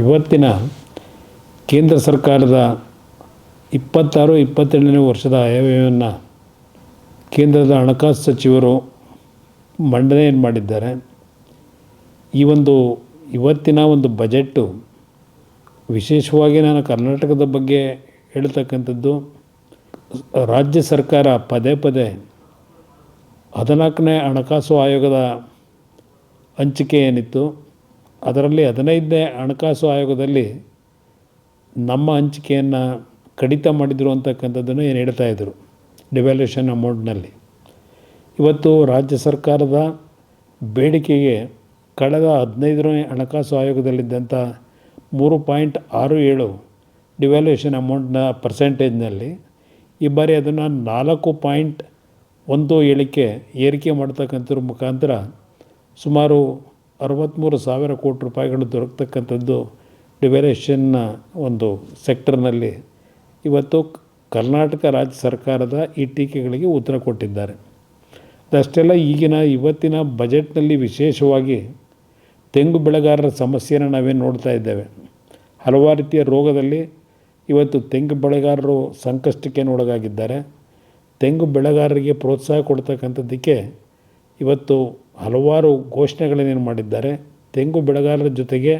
ಇವತ್ತಿನ ಕೇಂದ್ರ ಸರ್ಕಾರದ 26-27ನೇ ವರ್ಷದ ಆಯವ್ಯಯವನ್ನು ಕೇಂದ್ರದ ಹಣಕಾಸು ಸಚಿವರು ಮಂಡನೆಯನ್ನು ಮಾಡಿದ್ದಾರೆ. ಇವತ್ತಿನ ಒಂದು ಬಜೆಟ್ಟು ವಿಶೇಷವಾಗಿ ನಾನು ಕರ್ನಾಟಕದ ಬಗ್ಗೆ ಹೇಳ್ತಕ್ಕಂಥದ್ದು, ರಾಜ್ಯ ಸರ್ಕಾರ ಪದೇ ಪದೇ 14ನೇ ಹಣಕಾಸು ಆಯೋಗದ ಹಂಚಿಕೆ ಏನಿತ್ತು ಅದರಲ್ಲಿ 15ನೇ ಹಣಕಾಸು ಆಯೋಗದಲ್ಲಿ ನಮ್ಮ ಹಂಚಿಕೆಯನ್ನು ಕಡಿತ ಮಾಡಿದರು ಅಂತಕ್ಕಂಥದ್ದನ್ನು ಏನು ಹೇಳ್ತಾಯಿದ್ರು ಡಿವ್ಯಾಲ್ಯೂಷನ್ ಅಮೌಂಟ್ನಲ್ಲಿ. ಇವತ್ತು ರಾಜ್ಯ ಸರ್ಕಾರದ ಬೇಡಿಕೆಗೆ ಕಳೆದ 15ನೇ ಹಣಕಾಸು ಆಯೋಗದಲ್ಲಿದ್ದಂಥ 3.67 ಡಿವ್ಯಾಲ್ಯೂಷನ್ ಅಮೌಂಟ್ನ ಪರ್ಸೆಂಟೇಜ್ನಲ್ಲಿ ಈ ಬಾರಿ ಅದನ್ನು 4.17ಕ್ಕೆ ಏರಿಕೆ ಮಾಡ್ತಕ್ಕಂಥದ್ರ ಮುಖಾಂತರ ಸುಮಾರು 63,000 ಕೋಟಿ ರೂಪಾಯಿಗಳು ದೊರಕತಕ್ಕಂಥದ್ದು ಡಿವ್ಯಾಲ್ಯೂಷನ್ನ ಒಂದು ಸೆಕ್ಟರ್ನಲ್ಲಿ ಇವತ್ತು ಕರ್ನಾಟಕ ರಾಜ್ಯ ಸರ್ಕಾರದ ಈ ಟೀಕೆಗಳಿಗೆ ಉತ್ತರ ಕೊಟ್ಟಿದ್ದಾರೆ. ಅದಷ್ಟೆಲ್ಲ ಇವತ್ತಿನ ಬಜೆಟ್ನಲ್ಲಿ ವಿಶೇಷವಾಗಿ ತೆಂಗು ಬೆಳೆಗಾರರ ಸಮಸ್ಯೆಯನ್ನು ನಾವೇನು ನೋಡ್ತಾ ಇದ್ದೇವೆ. ಹಲವಾರು ರೀತಿಯ ರೋಗದಲ್ಲಿ ಇವತ್ತು ತೆಂಗು ಬೆಳೆಗಾರರು ಸಂಕಷ್ಟಕ್ಕೆ ಒಳಗಾಗಿದ್ದಾರೆ. ತೆಂಗು ಬೆಳೆಗಾರರಿಗೆ ಪ್ರೋತ್ಸಾಹ ಕೊಡ್ತಕ್ಕಂಥದ್ದಕ್ಕೆ ಇವತ್ತು ಹಲವಾರು ಘೋಷಣೆಗಳನ್ನೇನು ಮಾಡಿದ್ದಾರೆ. ತೆಂಗು ಬೆಳೆಗಾರರ ಜೊತೆಗೆ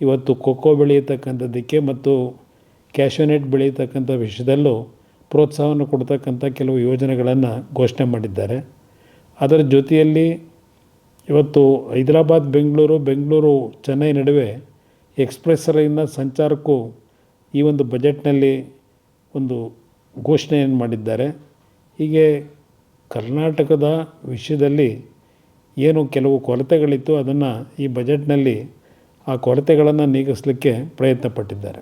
ಇವತ್ತು ಕೊಕ್ಕೋ ಬೆಳೆಯತಕ್ಕಂಥದ್ದಕ್ಕೆ ಮತ್ತು ಕ್ಯಾಶ್ಯೂನಟ್ ಬೆಳೆಯತಕ್ಕಂಥ ವಿಷಯದಲ್ಲೂ ಪ್ರೋತ್ಸಾಹವನ್ನು ಕೊಡ್ತಕ್ಕಂಥ ಕೆಲವು ಯೋಜನೆಗಳನ್ನು ಘೋಷಣೆ ಮಾಡಿದ್ದಾರೆ. ಅದರ ಜೊತೆಯಲ್ಲಿ ಇವತ್ತು ಹೈದರಾಬಾದ್ ಬೆಂಗಳೂರು ಚೆನ್ನೈ ನಡುವೆ ಎಕ್ಸ್ಪ್ರೆಸ್ ರೈಲಿನ ಸಂಚಾರಕ್ಕೂ ಈ ಒಂದು ಬಜೆಟ್ನಲ್ಲಿ ಒಂದು ಘೋಷಣೆಯನ್ನು ಮಾಡಿದ್ದಾರೆ. ಹೀಗೆ ಕರ್ನಾಟಕದ ವಿಷಯದಲ್ಲಿ ಏನು ಕೆಲವು ಕೊರತೆಗಳಿತ್ತು ಅದನ್ನು ಈ ಬಜೆಟ್ನಲ್ಲಿ ಆ ಕೊರತೆಗಳನ್ನು ನೀಗಿಸಲಿಕ್ಕೆ ಪ್ರಯತ್ನ ಪಟ್ಟಿದ್ದಾರೆ.